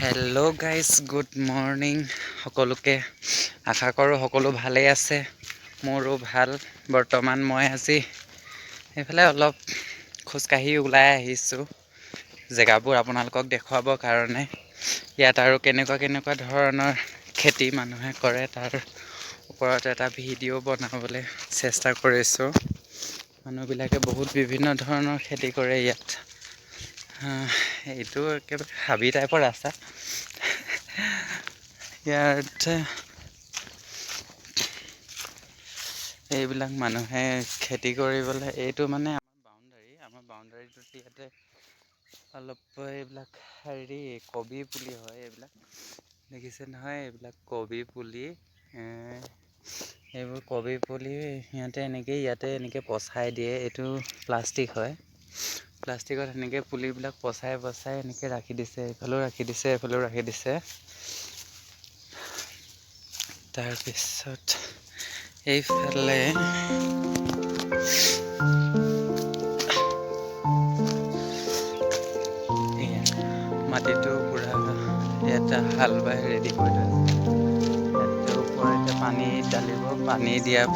Hello' guys good morning সকলোকে আশা কৰোঁ সকলো ভালেই আছে। মোৰো ভাল। বৰ্তমান মই আজি এইফালে অলপ খোজকাঢ়ি ওলাই আহিছোঁ জেগাবোৰ আপোনালোকক দেখুৱাবৰ কাৰণে। ইয়াত আৰু কেনেকুৱা ধৰণৰ খেতি মানুহে কৰে তাৰ ওপৰত এটা ভিডিঅ' বনাবলৈ চেষ্টা কৰিছোঁ। মানুহবিলাকে বহুত বিভিন্ন ধৰণৰ খেতি কৰে ইয়াত। এইটো একেবাৰে হাবি টাইপৰ ৰাস্তা। ইয়াত এইবিলাক মানুহে খেতি কৰিবলৈ, এইটো মানে আমাৰ বাউণ্ডাৰীটোত ইয়াতে অলপ এইবিলাক কবি পুলি হয়। এইবিলাক দেখিছে নহয়, এইবিলাক কবি পুলি। এইবোৰ কবি পুলি সিহঁতে ইয়াতে এনেকৈ পচাই দিয়ে। এইটো প্লাষ্টিক হয়। প্লাষ্টিকত সেনেকৈ পুলিবিলাক পচাই এনেকৈ ৰাখি দিছে। এইফালেও ৰাখি দিছে, এইফালেও ৰাখি দিছে। তাৰপিছত এইফালে মাটিটো পুৰা ইয়াতে হাল বাই ৰেডি কৰি থৈছে। ইয়াতে ওপৰতে পানী ঢালিব। পানী দিয়াৰ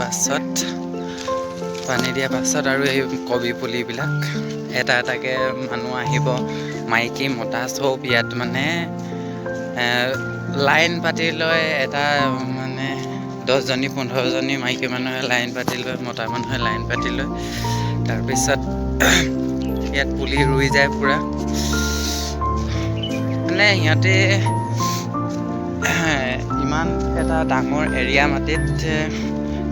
পাছত আৰু এই কবি পুলিবিলাক এটা এটাকৈ মানুহ আহিব, মাইকী মতা চব ইয়াত মানে লাইন পাতি লৈ, এটা মানে 10জনী 15জনী মাইকী মানুহে লাইন পাতি লয়, মতা মানুহে লাইন পাতি লয়। তাৰপিছত ইয়াত পুলি ৰুই যায় পুৰা। মানে সিহঁতে ইমান এটা ডাঙৰ এৰিয়া মাটিত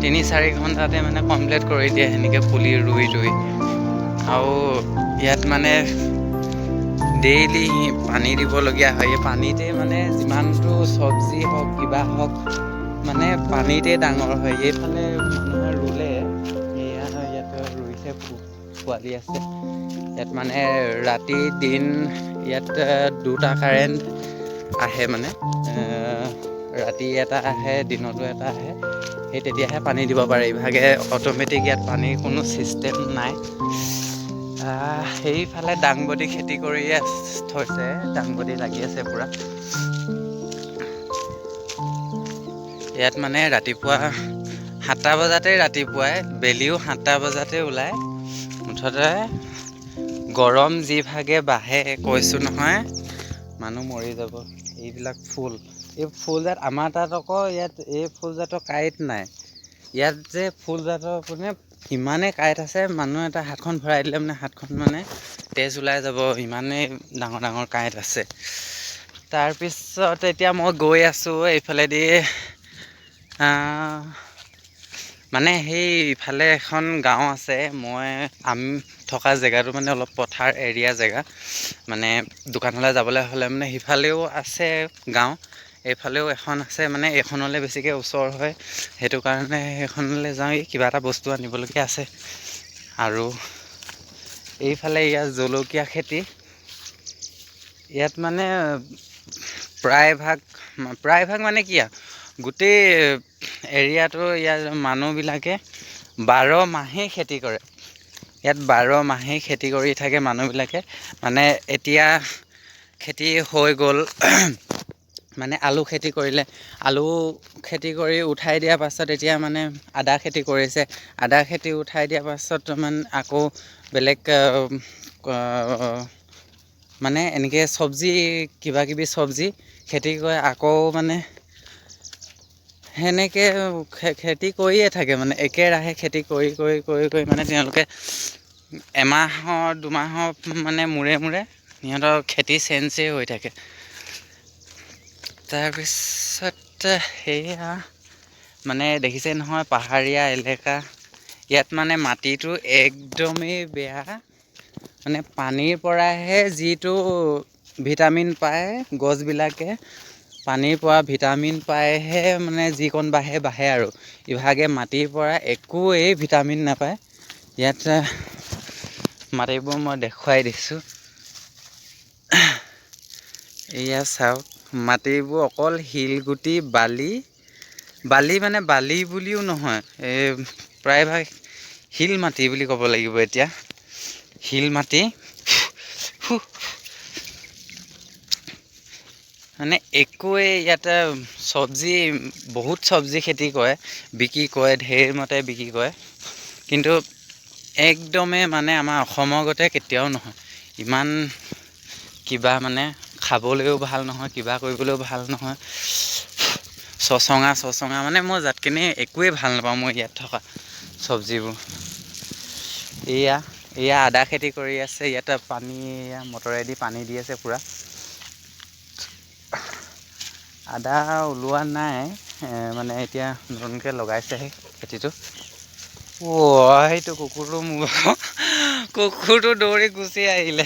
3-4 ঘণ্টাতে মানে কমপ্লিট কৰি দিয়ে সেনেকৈ পুলি ৰুই। আৰু ইয়াত মানে ডেইলি পানী দিবলগীয়া হয়। এই পানীতে মানে যিমানটো চব্জি হওক কিবা হওক মানে পানীতে ডাঙৰ হয়। এইফালে মানুহে ৰুলে, ইয়াতে ৰুইছে, পোৱালি আছে ইয়াত। মানে ৰাতি দিন ইয়াত 2টা কাৰেণ্ট আহে। মানে ৰাতি এটা আহে, দিনতো এটা আহে। সেই তেতিয়াহে পানী দিব পাৰে। ইভাগে অট'মেটিক ইয়াত পানীৰ কোনো ছিষ্টেম নাই। সেইফালে দাংবডি খেতি কৰিয়ে থৈছে। দাংবডি লাগি আছে পুৰা। ইয়াত মানে ৰাতিপুৱা 7টা বজাতে, বেলিও 7টা বজাতে ওলায়। মুঠতে গৰম যিভাগে বাঢ়ে কৈছোঁ নহয়, মানুহ মৰি যাব। এইবিলাক এই ফুলজাত আমাৰ তাত আকৌ ইয়াত এই ফুলজাতৰ কাঁইট নাই। ইয়াত যে ফুলজাতৰ মানে ইমানেই কাঁইট আছে, মানুহ এটা হাতখন ভৰাই দিলে মানে হাতখন মানে তেজ ওলাই যাব, ইমানেই ডাঙৰ কাঁইট আছে। তাৰপিছত এতিয়া মই গৈ আছোঁ এইফালেদি। মানে ইফালে এখন গাঁও আছে। আমি থকা জেগাটো মানে অলপ পথাৰ এৰিয়া জেগা। মানে দোকানলৈ যাবলৈ হ'লে মানে সিফালেও আছে গাঁও, এইফালেও এখন আছে। মানে এইখনলৈ বেছিকৈ ওচৰ হয়, সেইটো কাৰণে সেইখনলৈ যাওঁ। কিবা এটা বস্তু আনিবলগীয়া আছে। আৰু এইফালে ইয়াত জলকীয়া খেতি। ইয়াত মানে প্ৰায়ভাগ মানে কি গোটেই এৰিয়াটো ইয়াৰ মানুহবিলাকে 12 মাহেই খেতি কৰে। ইয়াত 12 মাহেই খেতি কৰি থাকে মানুহবিলাকে। মানে এতিয়া খেতি হৈ গ'ল। মানে আলু খেতি কৰিলে, আলু খেতি কৰি উঠাই দিয়াৰ পাছত এতিয়া মানে আদা খেতি কৰিছে। আদা খেতি উঠাই দিয়াৰ পাছত মানে আকৌ বেলেগ মানে এনেকৈ কিবাকিবি চব্জি খেতি কৰে। আকৌ মানে সেনেকৈ খেতি কৰিয়ে থাকে। মানে একেৰাহে খেতি কৰি মানে তেওঁলোকে এমাহৰ 2 মাহৰ মানে মূৰে সিহঁতৰ খেতি চেঞ্জেই হৈ থাকে। তাৰপিছত সেয়া মানে দেখিছে নহয়, পাহাৰীয়া এলেকা। ইয়াত মানে মাটিটো একদমেই বেয়া। মানে পানীৰ পৰাহে যিটো ভিটামিন পায়, গছবিলাকে পানীৰ পৰা ভিটামিন পাইহে মানে যিকণ বাঢ়ে আৰু। ইভাগে মাটিৰ পৰা একোৱেই ভিটামিন নাপায়। ইয়াত মাটিবোৰ মই দেখুৱাই দিছোঁ। এয়া চাওক, মাটিবোৰ অকল শিলগুটি বালি মানে বালি বুলিও নহয়, প্ৰায়ভাগ শিল মাটি বুলি ক'ব লাগিব। এতিয়া শিল মাটি মানে একোৱে ইয়াতে চব্জি বহুত চব্জি খেতি কৰে, বিক্ৰী কৰে, ঢেৰ মতে বিক্ৰী কৰে, কিন্তু একদমেই মানে আমাৰ অসমৰ গতে কেতিয়াও নহয়। ইমান কিবা মানে খাবলৈও ভাল নহয়, কিবা কৰিবলৈও ভাল নহয়, চচঙা মানে মই জাতকেনে একোৱেই ভাল নাপাওঁ মই ইয়াত থকা চব্জিবোৰ। এয়া আদা খেতি কৰি আছে, ইয়াতে পানী মটৰেদি পানী দি আছে পূৰা। আদা ওলোৱা নাই, মানে এতিয়া নতুনকৈ লগাইছেহে খেতিটো। সেইটো কুকুৰটো দৌৰি গুচি আহিলে,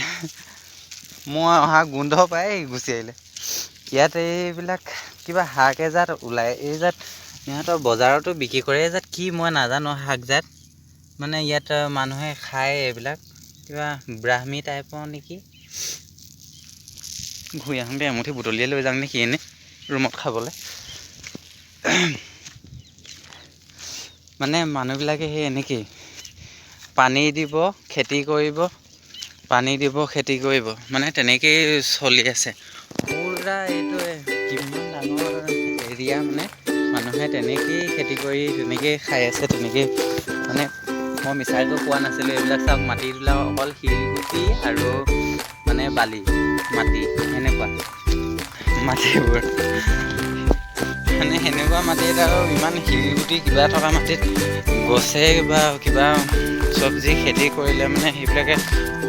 মই অহা গোন্ধ পাই গুচি আহিলে। ইয়াত এইবিলাক কিবা শাক এজাত ওলায়, এই জাত সিহঁতৰ বজাৰতো বিক্ৰী কৰে, এই জাত কি মই নাজানো শাকজাত, মানে ইয়াত মানুহে খায় এইবিলাক, কিবা ব্ৰাহ্মী টাইপৰ নেকি। ঘূৰি আহোঁতে এমুঠি বুটলিয়ে লৈ যাওঁ নেকি এনেই ৰুমত খাবলৈ। মানে মানুহবিলাকে সেই এনেকেই পানী দিব, খেতি কৰিব, পানী দিব, খেতি কৰিব, মানে তেনেকেই চলি আছে পূৰা। এইটোৱে কিমান ডাঙৰ এৰিয়া, মানে মানুহে তেনেকেই খেতি কৰি তেনেকেই খাই আছে, তেনেকেই মানে মই মিছাইটো কোৱা নাছিলোঁ। এইবিলাক চাওক, মাটিবিলাক অকল শিলগুটি আৰু মানে বালি মাটি, এনেকুৱা মাটিবোৰ, মানে সেনেকুৱা মাটিত আৰু ইমান শিলগুটি কিবা থকা মাটিত গছে বা কিবা চব্জি খেতি কৰিলে মানে সেইবিলাকে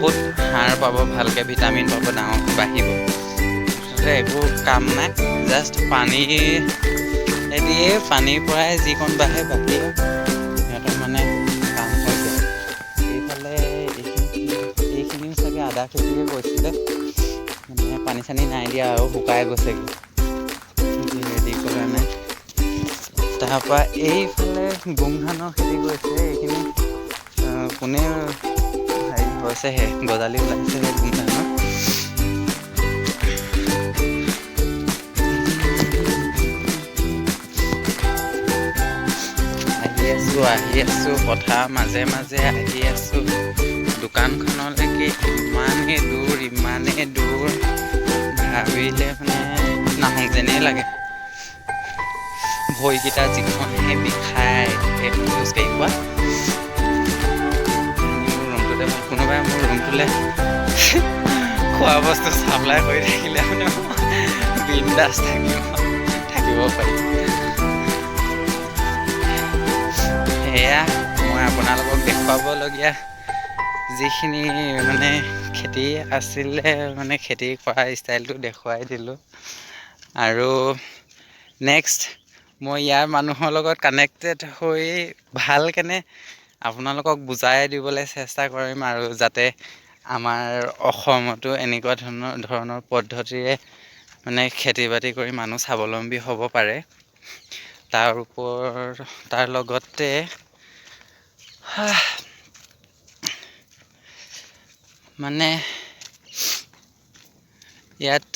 ক'ত সাৰ পাব, ভালকৈ ভিটামিন পাব, ডাঙৰ বাঢ়িব, একো কাম নাই। জাষ্ট পানী দিয়ে, পানীৰ পৰাই যিকণ বাঢ়ে, বাকী সিহঁতৰ মানে কাম হৈছে। এইফালে এইখিনিও চাগে আদা খেতিয়ে কৰিছিলে, মানে পানী চানী নাই দিয়া আৰু শুকাই গৈছেগৈ, হেৰি কৰা নাই। তাৰপৰা এইফালে গোমধানৰ খেতি কৰিছে, এইখিনি কোনে হেৰি হৈছেহে, গজালি ওলাইছেহে গোমধানৰ। আহি আছোঁ পথাৰ মাজে মাজে আহি আছোঁ দোকানখনলৈকে, ইমানেই দূৰ ভাবিলে মানে নাহোঁ যেনেই লাগে। ভৰিকেইটা যিখনহে বিষায় সেইটো খোজকাঢ়ি পোৱা। মোৰ ৰুমটোতে ভাল, কোনোবাই মোৰ ৰুমটোলৈ খোৱা বস্তু চাপ্লাই কৰি থাকিলে মানে বিন্দাছ থাকিব পাৰি। সেয়া মই আপোনালোকক দেখুৱাবলগীয়া যিখিনি মানে খেতি আছিলে, মানে খেতি কৰা ষ্টাইলটো দেখুৱাই দিলোঁ। আৰু নেক্সট মই ইয়াৰ মানুহৰ লগত কানেক্টেড হৈ ভালকেনে আপোনালোকক বুজাই দিবলৈ চেষ্টা কৰিম, আৰু যাতে আমাৰ অসমতো এনেকুৱা ধৰণৰ পদ্ধতিৰে মানে খেতি বাতি কৰি মানুহ স্বাৱলম্বী হ'ব পাৰে। তাৰ লগতে মানে ইয়াত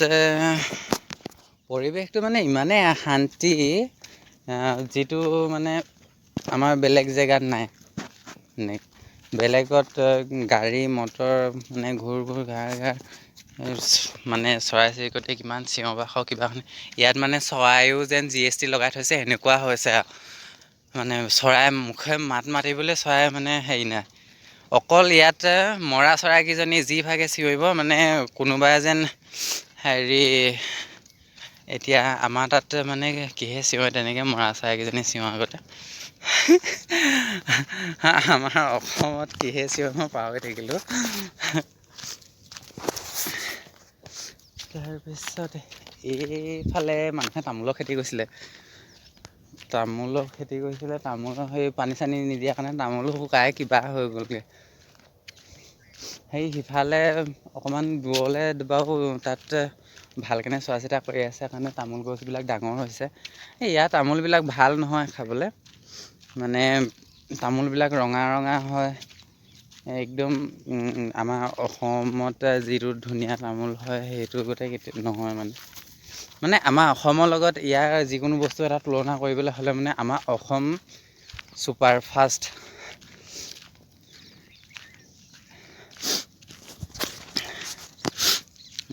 পৰিৱেশটো মানে ইমানেই শান্তি, যিটো মানে আমাৰ বেলেগ জেগাত নাই। বেলেগত গাড়ী মটৰ মানে ঘূৰ ঘাৰ মানে চৰাই চিৰিকটি কিমান চিঞৰ বাখৰ কিবা, ইয়াত মানে চৰাইও যেন GST লগাই থৈছে সেনেকুৱা হৈছে আৰু। মানে চৰাই মুখে মাত মাতিবলৈ চৰাই মানে হেৰি নাই, অকল ইয়াত মৰা চৰাইকেইজনী যিভাগে চিঞৰিব, মানে কোনোবাই যেন হেৰি এতিয়া আমাৰ তাত মানে কিহে চিঞৰে, তেনেকৈ মৰা চৰাইকেইজনী চিঞৰ আগতে। আমাৰ অসমত কিহে চিঞৰে মই পাহৰি থাকিলোঁ। তাৰপিছত এইফালে মানুহে তামোলৰ খেতি কৰিছিলে, তামোলৰ সেই পানী চানী নিদিয়াৰ কাৰণে তামোলো শুকাই কিবা হৈ গ'লগৈ। সেই সিফালে অকণমান দূৰলৈ বাৰু তাত ভালকেনে চোৱা চিতা কৰি আছে কাৰণে তামোল গছবিলাক ডাঙৰ হৈছে। ইয়াৰ তামোলবিলাক ভাল নহয় খাবলৈ, মানে তামোলবিলাক ৰঙা হয়, একদম আমাৰ অসমত যিটো ধুনীয়া তামোল হয় সেইটো গোটেই নহয়। মানে আমাৰ অসমৰ লগত ইয়াৰ যিকোনো বস্তু এটা তুলনা কৰিবলৈ হ'লে মানে আমাৰ অসম ছুপাৰ ফাষ্ট।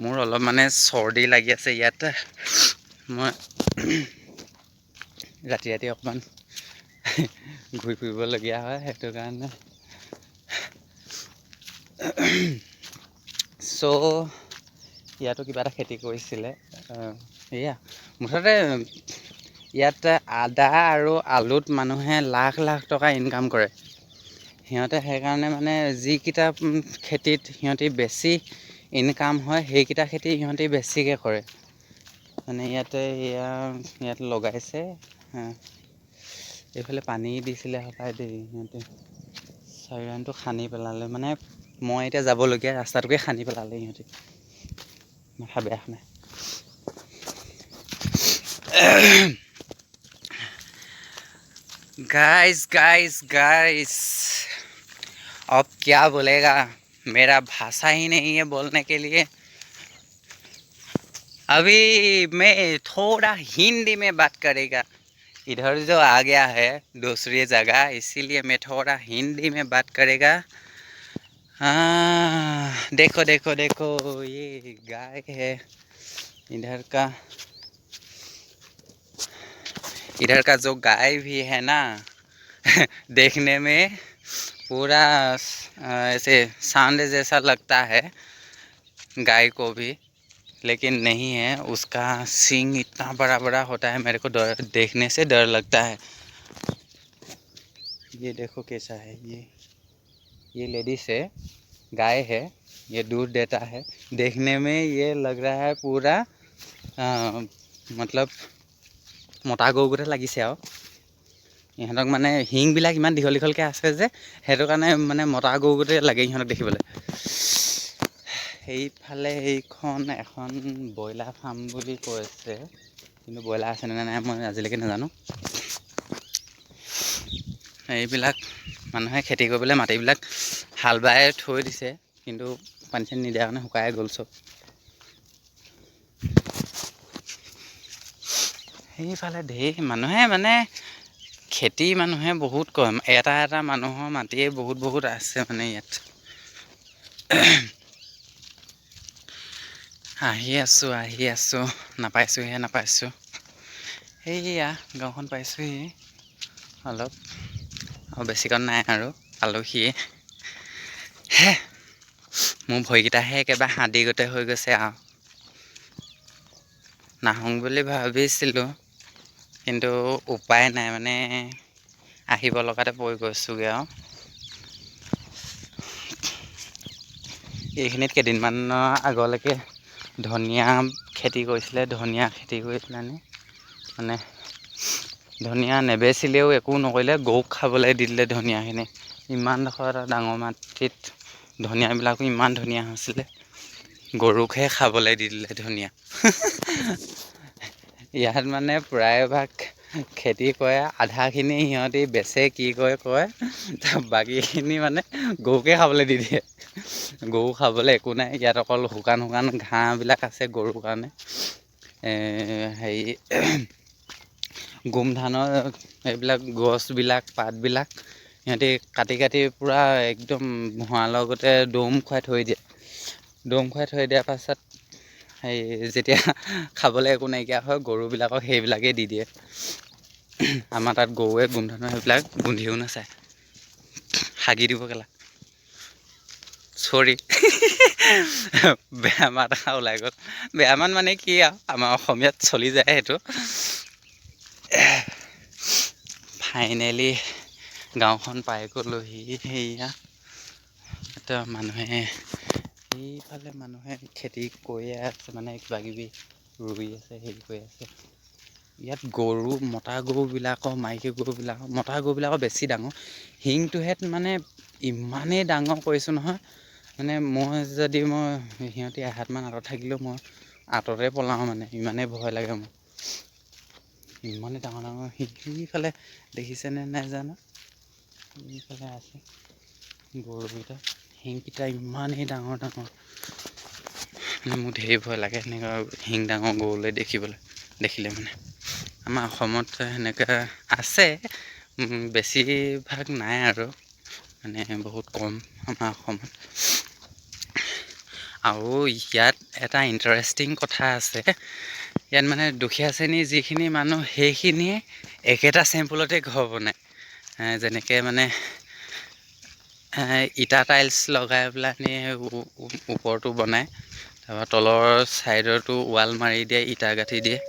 মোৰ অলপ মানে চৰ্দি লাগি আছে ইয়াত। মই ৰাতি ৰাতি অকণমান ঘূৰি ফুৰিবলগীয়া হয়, সেইটো কাৰণে। চ' ইয়াতো কিবা এটা খেতি কৰিছিলে, এয়া মুঠতে ইয়াত আদা আৰু আলুত মানুহে লাখ লাখ টকা ইনকাম কৰে। সিহঁতে সেইকাৰণে মানে যিকেইটা খেতিত সিহঁতি বেছি ইনকাম হয়, সেইকেইটা খেতি সিহঁতি বেছিকৈ কৰে। মানে ইয়াত লগাইছে, এইফালে পানী দিছিলে সপাই দেই, সিহঁতে চাৰিৰানটো খান্দি পেলালে, মানে মই এতিয়া যাবলগীয়া ৰাস্তাটোকে খান্দি পেলালে সিহঁতে। মাথা বেয়া নাই। गाइस अब क्या बोलेगा, मेरा भाषा ही नहीं है बोलने के लिए। अभी मैं थोड़ा हिंदी में बात करेगा, इधर जो आ गया है दूसरी जगह, इसीलिए मैं थोड़ा हिंदी में बात करेगा। देखो देखो देखो, ये गाय है इधर का जो गाय भी है ना देखने में पूरा ऐसे सांड जैसा लगता है गाय को भी, लेकिन नहीं है। उसका सींग इतना बड़ा बड़ा होता है, मेरे को देखने से डर लगता है। ये देखो कैसा है, ये लेडीज है, गाय है, ये दूध देता है। देखने में ये लग रहा है पूरा मतलब মতা গৰুগতে লাগিছে আৰু ইহঁতক মানে শিংবিলাক ইমান দীঘল দীঘলকৈ আছে যে, সেইটো কাৰণে মানে মতা গৰুগতে লাগে ইহঁতক দেখিবলৈ। সেইফালে এইখন এখন ব্ৰইলাৰ ফাৰ্ম বুলি কৈছে, কিন্তু ব্ৰইলাৰ আছেনে নাই মই আজিলৈকে নাজানো। এইবিলাক মানুহে খেতি কৰিবলৈ মাটিবিলাক হাল বাই থৈ দিছে, কিন্তু পানী চানী নিদিয়াৰ কাৰণে শুকাই গ'ল চব। সেইফালে ঢেৰ মানুহে মানে খেতি মানুহে বহুত কম, এটা এটা মানুহৰ মাটিয়ে বহুত বহুত আছে মানে ইয়াত। আহি আছোঁ নাপাইছোঁ। সেইয়া গাঁওখন পাইছোঁহি অলপ, আৰু বেছিকণ নাই আৰু পালোহিয়ে। মোৰ ভৰিকেইটাহে একেবাৰে হাতী গোটেই হৈ গৈছে আৰু। নাহোঁ বুলি ভাবিছিলোঁ, কিন্তু উপায় নাই, মানে আহিব লগাতে পৰি গৈছোঁগৈ আৰু। এইখিনিত কেইদিনমানৰ আগলৈকে ধনিয়া খেতি কৰিছিলে, ধনিয়া খেতি কৰি পেলাইনি মানে ধনিয়া নেবেচিলেও একো নকৰিলে, গৰুক খাবলৈ দি দিলে ধনিয়াখিনি। ইমানডোখৰ এটা ডাঙৰ মাটিত ধনিয়াবিলাকো ইমান ধুনীয়া হৈছিলে, গৰুকহে খাবলৈ দি দিলে ধনিয়া। ইয়াত মানে প্ৰায়ভাগ খেতি কৰে, আধাখিনি সিহঁতি বেচে, কি কৰে বাকীখিনি মানে গৰুকে খাবলৈ দি দিয়ে। গৰু খাবলৈ একো নাই ইয়াত, অকল শুকান ঘাঁহবিলাক আছে গৰুৰ কাৰণে। হেৰি গোমধানৰ এইবিলাক গছবিলাক পাতবিলাক সিহঁতি কাটি পূৰা একদম ভঁৰালৰ লগতে দম খুৱাই থৈ দিয়ে। দম খুৱাই থৈ দিয়াৰ পাছত যেতিয়া খাবলৈ একো নাইকিয়া হয়, গৰুবিলাকক সেইবিলাকেই দি দিয়ে। আমাৰ তাত গৰুৱে গোমধানৰ সেইবিলাক গোন্ধিও নাচায়, হাগি দিব কেলা। চৰি বেয়া মাত এটা ওলাই গ'ল। বেয়া মাত মানে কি আৰু, আমাৰ অসমীয়াত চলি যায় সেইটো। ফাইনেলি গাঁওখন পাই গ'লোহি। সেয়া এটা এইফালে মানুহে খেতি কৰিয়ে আছে, মানে কিবাকিবি ৰুই আছে, হেৰি কৰি আছে। ইয়াত মতা গৰুবিলাকৰ মতা গৰুবিলাকৰ বেছি ডাঙৰ, শিংটোহেঁত মানে ইমানেই ডাঙৰ কৰিছোঁ নহয়, মানে সিহঁতি এহাতমান আঁতৰত থাকিলেও মই আঁতৰতে পলাওঁ, মানে ইমানেই ভয় লাগে মোৰ। ইমানেই ডাঙৰ শিং, সিফালে দেখিছেনে নাই জানো, সিফালে আছে গৰুকেইটা, শিংকেইটা ইমানেই ডাঙৰ মোৰ ঢেৰ ভয় লাগে সেনেকুৱা শিং ডাঙৰ গৰুলৈ দেখিলে মানে। আমাৰ অসমত সেনেকুৱা আছে, বেছিভাগ নাই আৰু, মানে বহুত কম আমাৰ অসমত। আৰু ইয়াত এটা ইণ্টাৰেষ্টিং কথা আছে, ইয়াত মানে দুখীয়া শ্ৰেণীৰ যিখিনি মানুহ সেইখিনিয়ে একেটা চেম্পুলতে ঘৰ বনায়। যেনেকৈ মানে ইটা টাইলছ লগাই পেলাই ওপৰটো বনায়, তাৰপৰা তলৰ ছাইডতো ৱাল মাৰি দিয়ে, ইটা গাঁঠি দিয়ে।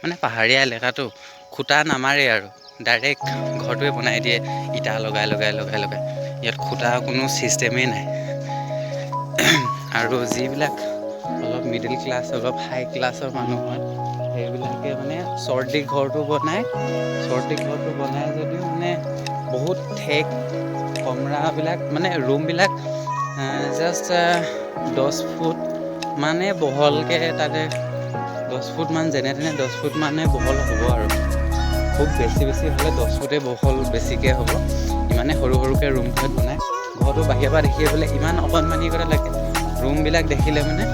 মানে পাহাৰীয়া এলেকাটো খুটা নামাৰে আৰু ডাইৰেক্ট ঘৰটোৱে বনাই দিয়ে ইটা লগাই লগাই লগাই লগাই। ইয়াত খুটা কোনো ছিষ্টেমেই নাই। আৰু যিবিলাক অলপ মিডিল ক্লাছ, অলপ হাই ক্লাছৰ মানুহ হয়, সেইবিলাকে মানে চৰ্ট ঘৰটো বনায় যদিও মানে বহুত ঠেক কমৰাবিলাক, মানে ৰুমবিলাক জাষ্ট 10 ফুট মানে বহলকৈ, তাতে 10 ফুট মান যেনে তেনে 10 ফুট মানে বহল হ'ব আৰু খুব বেছি হ'লে 10 ফুটেই বহল বেছিকৈ হ'ব। ইমানে সৰু সৰুকৈ ৰুম ঘৰত বনায়। ঘৰটো বাহিৰৰ পৰা দেখি পেলাই ইমান অকণমানি কথা লাগে। ৰুমবিলাক দেখিলে মানে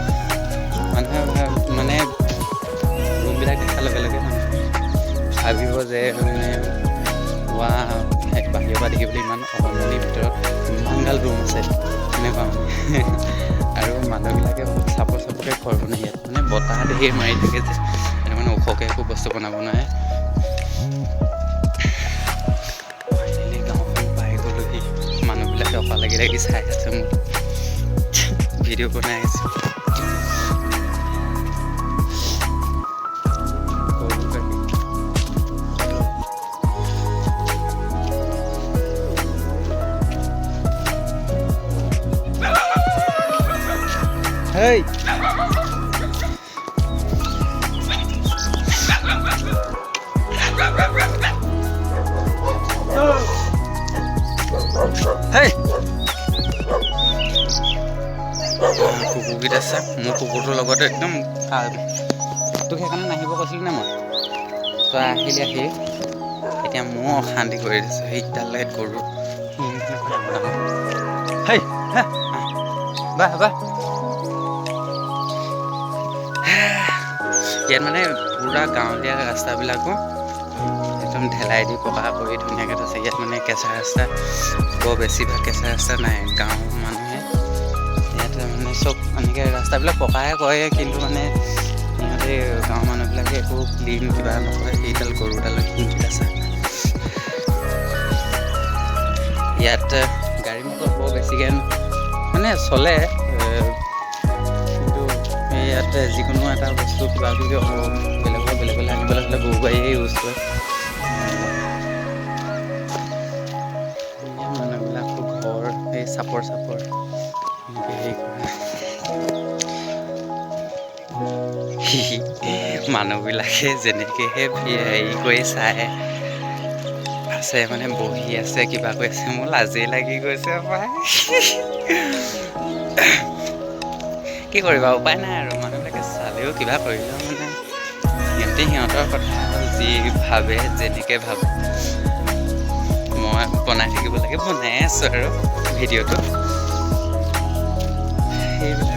মানুহে মানে ৰুমবিলাক দেখাৰ লগে লগে মানুহে ভাবিব যে মানে বাহিৰৰ পৰা দেখিবলৈ ইমান অকণমানিৰ ভিতৰত ইমানগাল ৰুম আছে এনেকুৱা মানে। আৰু মানুহবিলাকে বহুত চাপৰকৈ ঘৰ বনায় ইয়াত, মানে বতাহ ধেৰ মাৰি থাকে যে, সেইটো মানে ওখকৈ একো বস্তু বনাব নোৱাৰে। ফাইনেলি গাঁওখন পাই গ'লোহি। মানুহবিলাকে অফাৰ লাগি লাগি চাই আছে, মোক ভিডিঅ' বনাই আছোঁ। Hey! Hey! কুকুৰকেইটা আছে, মোৰ কুকুৰটোৰ লগতে একদম তোক সেইকাৰণে নাহিব কৈছিলোঁ নে মই? তই আহিলি এতিয়া ময়ো অশান্তি কৰি দিছোঁ সেইকেইটাৰ লগত গৰু। হেই বাহ বাহ। ইয়াত মানে পূৰা গাঁৱলীয়া ৰাস্তাবিলাকো একদম ঢেলাই দি পকা কৰি ধুনীয়াকৈ থৈছে। ইয়াত মানে কেঁচা ৰাস্তা বৰ বেছিভাগ কেঁচা ৰাস্তা নাই। গাঁৱৰ মানুহে ইয়াত মানে চব এনেকৈ ৰাস্তাবিলাক পকাই কৰে, কিন্তু মানে সিহঁতে গাঁৱৰ মানুহবিলাকে একো ক্লিন কিবা নকৰে। এইডাল গৰুডালৰ শিংকেইটা আছে। ইয়াত গাড়ী মটৰ বৰ বেছিকৈ মানে চলে, কিন্তু ইয়াত যিকোনো এটা বস্তু কিবা কিবি বেলেগলৈ আনিবলৈ হ'লে গৰু গাড়ীয়ে ইউজ কৰে। মানুহবিলাকো ঘৰ সেই চাপৰ এনেকৈ হেৰি কৰে। মানুহবিলাকে যেনেকৈহে হেৰি কৰি চাই আছে, মানে বহি আছে, কিবা কৰি আছে, মোৰ লাজেই লাগি গৈছে পাই। কি কৰিবা, উপায় নাই আৰু। মানুহবিলাকে চালেও কিবা কৰিলেও মানে সিহঁতৰ কথা, যি ভাবে যেনেকৈ ভাবে। মই বনাই থাকিব লাগে, বনাই আছোঁ আৰু ভিডিঅ'টো সেইবিলাক।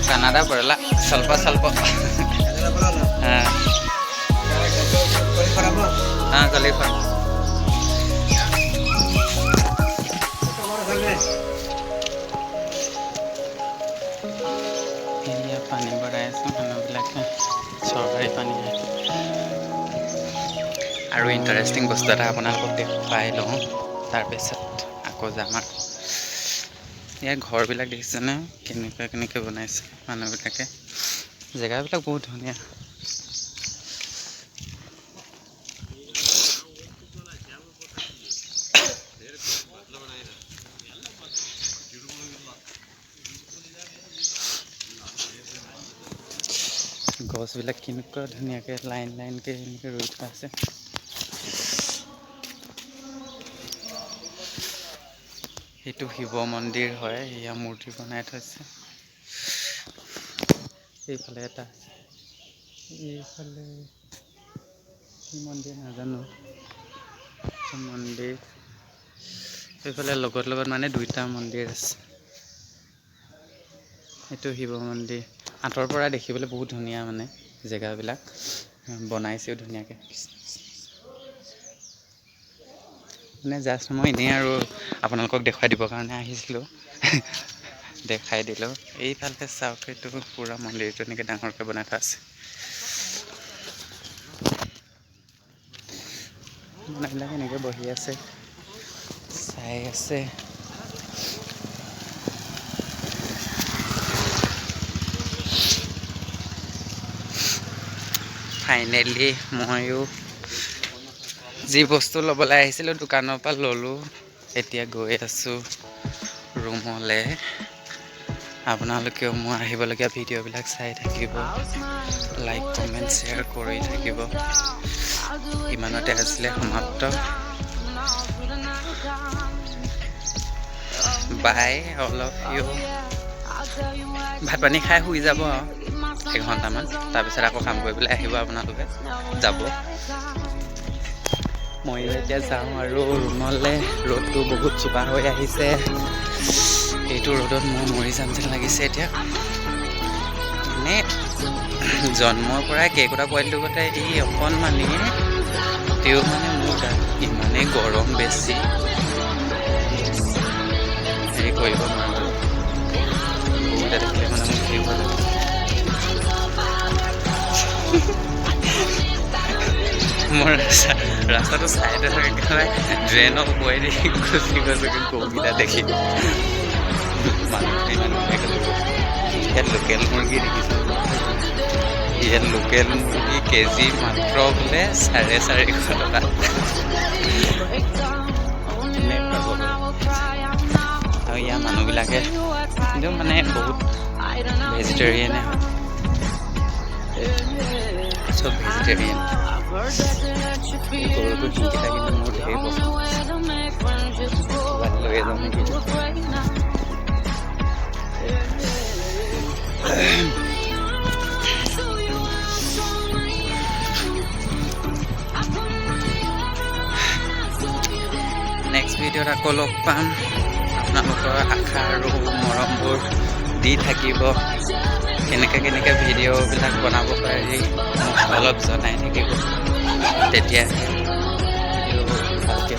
Canada ಬರಲ್ಲ, ಸ್ವಲ್ಪ ಹಾಂ ಕಲೀಫಾ. পানী ভৰাই আছোঁ মানুহবিলাকে, চৰকাৰী পানী। আৰু ইণ্টাৰেষ্টিং বস্তু এটা আপোনালোকক দেখুৱাই লওঁ, তাৰপিছত আকৌ যাম আৰু। ইয়াৰ ঘৰবিলাক দেখিছেনে কেনেকৈ বনাইছে মানুহবিলাকে। জেগাবিলাক বহুত ধুনীয়া। গছবিলাক কেনেকুৱা ধুনীয়াকৈ লাইনকৈ এনেকৈ ৰুই থোৱা আছে। এইটো শিৱ মন্দিৰ হয়, এয়া মূৰ্তি বনাই থৈছে। এইফালে এটা, এইফালে কি মন্দিৰ নাজানো, মন্দিৰ এইফালে লগত মানে দুইটা মন্দিৰ আছে। এইটো শিৱ মন্দিৰ, আঁতৰ পৰা দেখিবলৈ বহুত ধুনীয়া মানে জেগাবিলাক বনাইছেও ধুনীয়াকৈ। মানে জাষ্ট মই এনেই আৰু আপোনালোকক দেখুৱাই দিবৰ কাৰণে আহিছিলোঁ, দেখাই দিলোঁ। এইফালে চাওক, এইটো পূৰা মন্দিৰটো এনেকৈ ডাঙৰকৈ বনাই থোৱা আছে। মানুহবিলাক এনেকৈ বহি আছে, চাই আছে। ফাইনেলি ময়ো যি বস্তু ল'বলৈ আহিছিলোঁ দোকানৰ পৰা ল'লোঁ। এতিয়া গৈ আছোঁ ৰুমলৈ। আপোনালোকেও মোৰ আহিবলগীয়া ভিডিঅ'বিলাক চাই থাকিব, লাইক কমেণ্ট শ্বেয়াৰ কৰি থাকিব। ইমানতে আছিলে সমাপ্ত। বাই অল অফ ইউ। ভাত পানী খাই শুই যাব আৰু এঘণ্টামান, তাৰপিছত আকৌ কাম কৰিবলৈ আহিব আপোনালোকে, যাব। মই এতিয়া যাওঁ আৰু ৰুমলৈ। ৰ'দটো বহুত চোকা হৈ আহিছে, এইটো ৰ'দত মই মৰি যাম যেন লাগিছে এতিয়া। মানে জন্মৰ পৰাই কেইকোটা পোৱালিটোৰ গতে এই অকণমানি, তেওঁ মানে মোৰ গাত ইমানেই গৰম বেছি, হেৰি কৰিব নোৱাৰোঁ। বহুত দেখিলে মানে মোক হেৰি হৈ যায়। মোৰ ৰাস্তাটো চাইডে থাকে, ড্ৰেইনৰ ওপৰেদি গুচি গৈছে গৰুকেইটা দেখি। ইয়াত লোকেল মুৰ্গী দেখিছোঁ, ইয়াত লোকেল মুৰ্গী কেজি মাত্ৰ বোলে 450 টকা। আৰু ইয়াৰ মানুহবিলাকে কিন্তু মানে বহুত ভেজিটেৰিয়ানে হয়, চব ভেজিটেৰিয়ান। গৰুটো শিংকেইটা কিন্তু মোৰ ধেৰ পচন্দ, লৈ যাওঁ নেকি। নেক্সট ভিডিঅ'ত আকৌ লগ পাম। আপোনালোকৰ আশা আৰু মৰমবোৰ দি থাকিব। কেনেকৈ ভিডিঅ'বিলাক বনাব পাৰি মোক অলপ জনাই থাকিব, তেতিয়া ভালকৈ।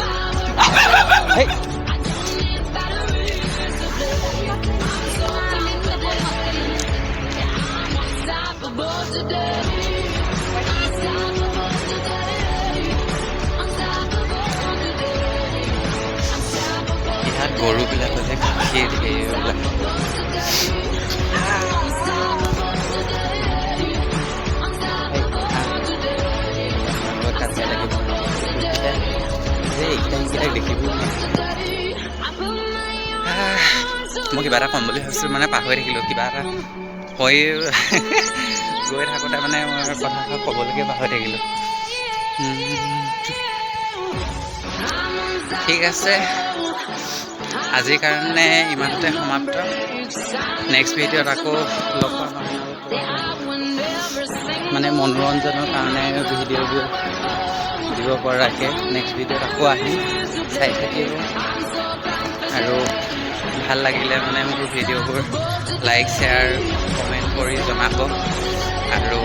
ইয়াত গৰুবিলাকৰ যে গাখীৰ ওলায়। মই কিবা এটা ক'ম বুলি ভাবিছিলোঁ, মানে পাহৰি থাকিলোঁ। কিবা এটা কৈ গৈ থাকোঁতে মানে মই কথা ক'বলৈকে পাহৰি থাকিলোঁ। ঠিক আছে, আজিৰ কাৰণে ইমানতে সমাপ্ত। নেক্সট ভিডিঅ'ত আকৌ লগ পাম। মানে মনোৰঞ্জনৰ কাৰণে ভিডিঅ'বোৰ দিব পৰাকৈ নেক্সট ভিডিঅ'ত আকৌ আহিম, চাই থাকিব। আৰু ভাল লাগিলে মানে মোৰ ভিডিঅ'বোৰ লাইক শ্বেয়াৰ কমেণ্ট কৰি জনাব, আৰু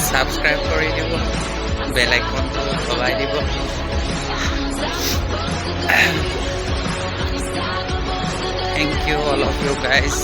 ছাবস্ক্ৰাইব কৰি দিব, বেল আইকনটো দবাই দিব। Thank you all of you guys.